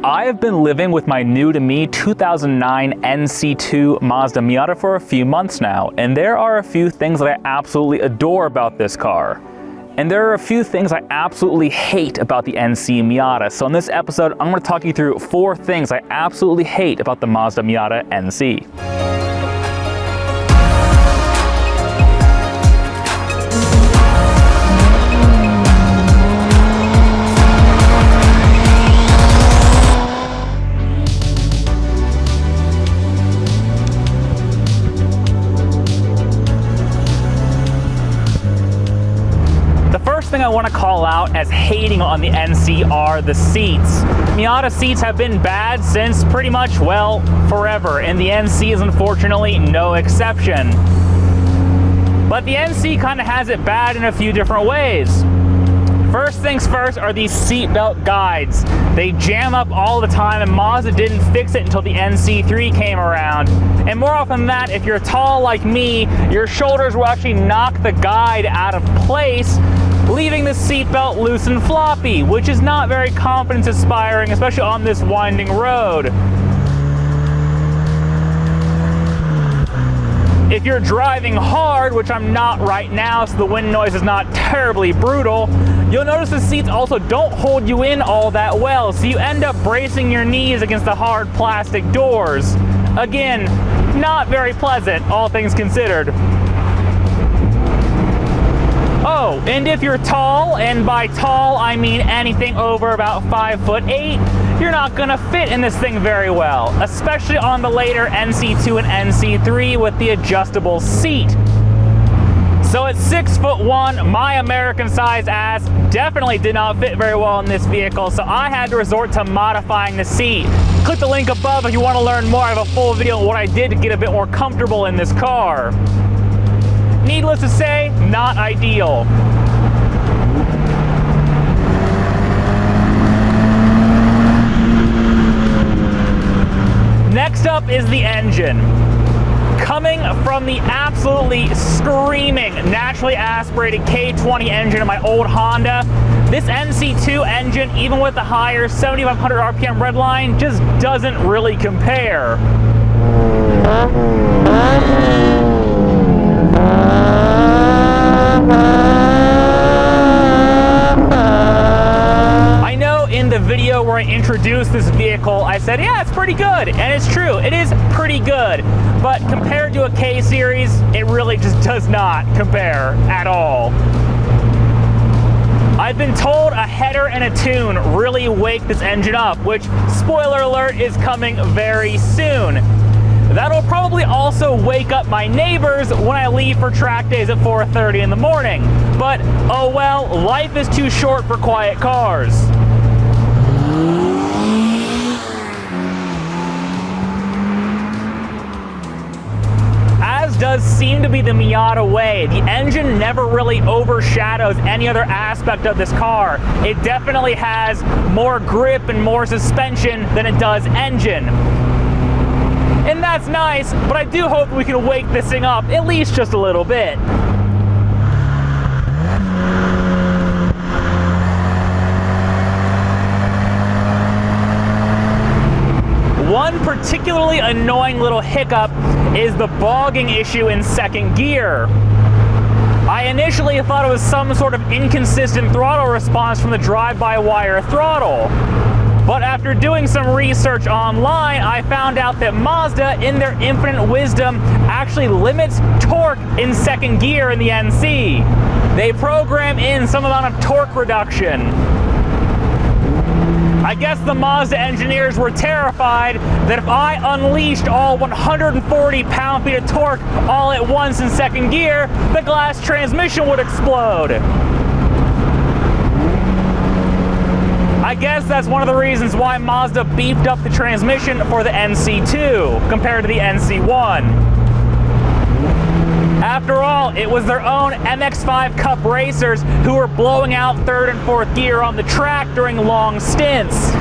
I have been living with my new to me 2009 NC2 Mazda Miata for a few months now, and there are a few things that I absolutely adore about this car. And there are a few things I absolutely hate about the NC Miata. So in this episode, I'm going to talk you through 4 things I absolutely hate about the Mazda Miata NC. First thing I want to call out as hating on the NC are the seats. Miata seats have been bad since pretty much, well, forever, and the NC is unfortunately no exception. But the NC kind of has it bad in a few different ways. First things first are these seatbelt guides. They jam up all the time, and Mazda didn't fix it until the NC3 came around. And more often than that, if you're tall like me, your shoulders will actually knock the guide out of place, leaving the seatbelt loose and floppy, which is not very confidence-inspiring, especially on this winding road. If you're driving hard, which I'm not right now, so the wind noise is not terribly brutal, you'll notice the seats also don't hold you in all that well, so you end up bracing your knees against the hard plastic doors. Again, not very pleasant, all things considered. Oh, and if you're tall, and by tall I mean anything over about 5'8", you're not gonna fit in this thing very well, especially on the later NC2 and NC3 with the adjustable seat. So at 6'1", my American-sized ass definitely did not fit very well in this vehicle, so I had to resort to modifying the seat. Click the link above if you want to learn more. I have a full video on what I did to get a bit more comfortable in this car. Needless to say, not ideal. Next up is the engine. Coming from the absolutely screaming, naturally aspirated K20 engine of my old Honda, this NC2 engine, even with the higher 7,500 RPM redline, just doesn't really compare. I know in the video where I introduced this vehicle, I said, yeah, it's pretty good, and it's true, it is pretty good, but compared to a K-Series, it really just does not compare at all. I've been told a header and a tune really wake this engine up, which, spoiler alert, is coming very soon. That'll probably also wake up my neighbors when I leave for track days at 4:30 in the morning. But, oh well, life is too short for quiet cars. As does seem to be the Miata way, the engine never really overshadows any other aspect of this car. It definitely has more grip and more suspension than it does engine. And that's nice, but I do hope we can wake this thing up at least just a little bit. One particularly annoying little hiccup is the bogging issue in second gear. I initially thought it was some sort of inconsistent throttle response from the drive-by-wire throttle. But after doing some research online, I found out that Mazda, in their infinite wisdom, actually limits torque in second gear in the NC. They program in some amount of torque reduction. I guess the Mazda engineers were terrified that if I unleashed all 140 pound-feet of torque all at once in second gear, the glass transmission would explode. I guess that's one of the reasons why Mazda beefed up the transmission for the NC2 compared to the NC1. After all, it was their own MX-5 Cup racers who were blowing out third and fourth gear on the track during long stints.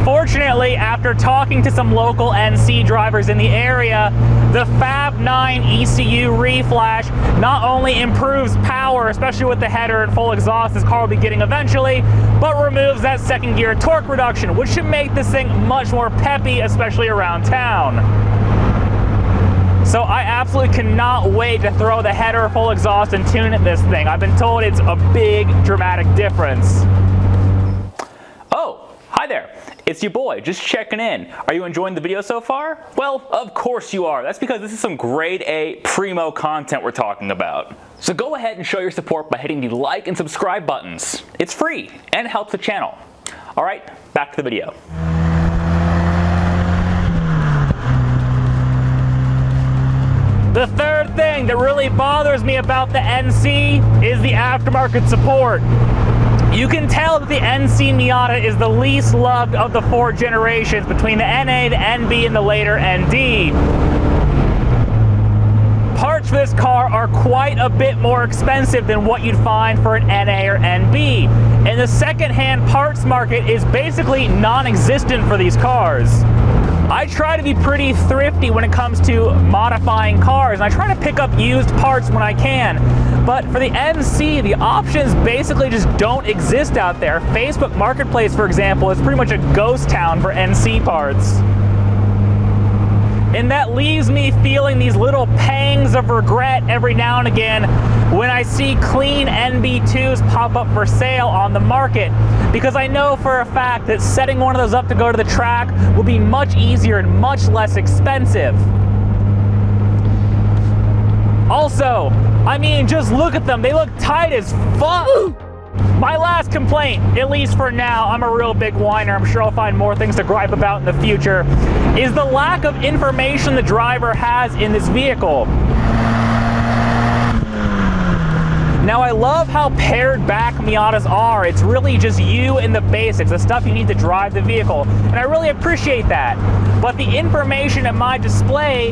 Fortunately, after talking to some local NC drivers in the area, the Fab 9 ECU Reflash not only improves power, especially with the header and full exhaust this car will be getting eventually, but removes that second gear torque reduction, which should make this thing much more peppy, especially around town. So I absolutely cannot wait to throw the header, full exhaust, and tune at this thing. I've been told it's a big, dramatic difference. Oh, hi there. It's your boy, just checking in. Are you enjoying the video so far? Well, of course you are. That's because this is some grade A primo content we're talking about. So go ahead and show your support by hitting the like and subscribe buttons. It's free and helps the channel. All right, back to the video. The third thing that really bothers me about the NC is the aftermarket support. You can tell that the NC Miata is the least loved of the 4 generations between the NA, the NB, and the later ND. Parts for this car are quite a bit more expensive than what you'd find for an NA or NB. And the second-hand parts market is basically non-existent for these cars. I try to be pretty thrifty when it comes to modifying cars, and I try to pick up used parts when I can. But for the NC, the options basically just don't exist out there. Facebook Marketplace, for example, is pretty much a ghost town for NC parts. And that leaves me feeling these little pangs of regret every now and again when I see clean NB2s pop up for sale on the market, because I know for a fact that setting one of those up to go to the track will be much easier and much less expensive. Also, I mean, just look at them. They look tight as fuck. My last complaint, at least for now, I'm a real big whiner, I'm sure I'll find more things to gripe about in the future, is the lack of information the driver has in this vehicle. Now, I love how pared back Miatas are. It's really just you and the basics, the stuff you need to drive the vehicle, and I really appreciate that. But the information at my display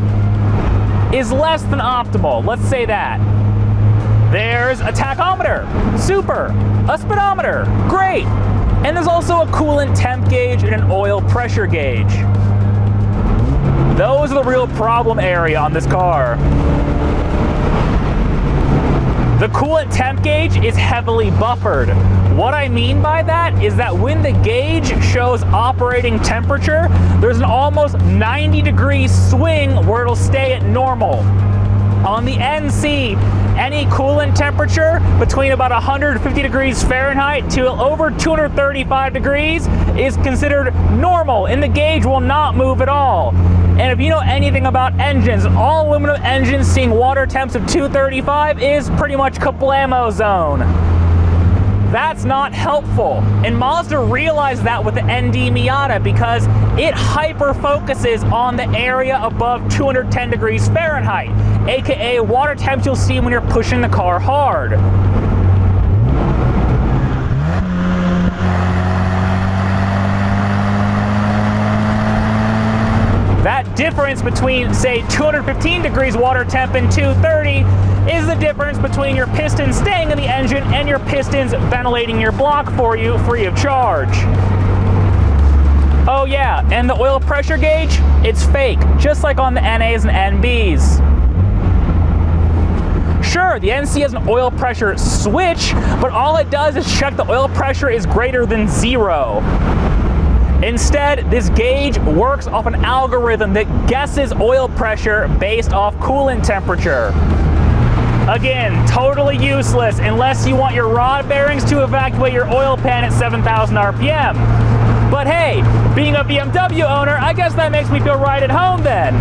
is less than optimal, let's say that. There's a tachometer, super. A speedometer, great. And there's also a coolant temp gauge and an oil pressure gauge. Those are the real problem area on this car. The coolant temp gauge is heavily buffered. What I mean by that is that when the gauge shows operating temperature, there's an almost 90-degree swing where it'll stay at normal. On the NC, any coolant temperature between about 150 degrees Fahrenheit to over 235 degrees is considered normal, and the gauge will not move at all. And if you know anything about engines, all aluminum engines seeing water temps of 235 is pretty much kablamo zone. That's not helpful. And Mazda realized that with the ND Miata because it hyper-focuses on the area above 210 degrees Fahrenheit, aka water temps you'll see when you're pushing the car hard. That difference between, say, 215 degrees water temp and 230 is the difference between your pistons staying in the engine and your pistons ventilating your block for you free of charge. Oh yeah, and the oil pressure gauge, it's fake, just like on the NAs and NBs. Sure, the NC has an oil pressure switch, but all it does is check the oil pressure is greater than 0. Instead, this gauge works off an algorithm that guesses oil pressure based off coolant temperature. Again, totally useless unless you want your rod bearings to evacuate your oil pan at 7,000 RPM. But hey, being a BMW owner, I guess that makes me feel right at home then.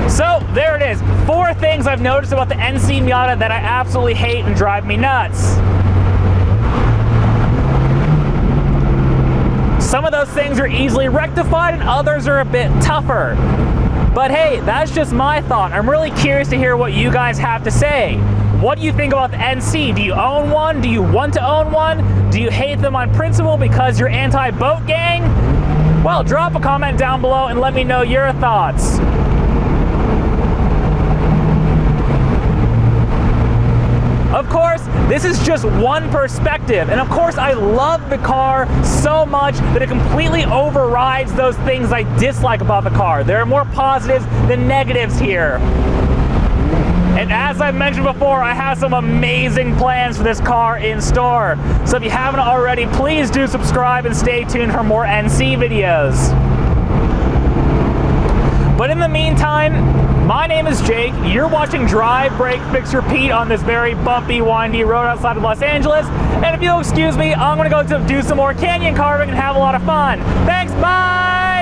So there it is, 4 things I've noticed about the NC Miata that I absolutely hate and drive me nuts. Some of those things are easily rectified and others are a bit tougher. But hey, that's just my thought. I'm really curious to hear what you guys have to say. What do you think about the NC? Do you own one? Do you want to own one? Do you hate them on principle because you're anti-boat gang? Well, drop a comment down below and let me know your thoughts. Of course, this This is just one perspective. And of course, I love the car so much that it completely overrides those things I dislike about the car. There are more positives than negatives here. And as I mentioned before, I have some amazing plans for this car in store. So if you haven't already, please do subscribe and stay tuned for more NC videos. But in the meantime, my name is Jake. You're watching Drive, Brake, Fix, Repeat on this very bumpy, windy road outside of Los Angeles. And if you'll excuse me, I'm gonna go do some more canyon carving and have a lot of fun. Thanks, bye!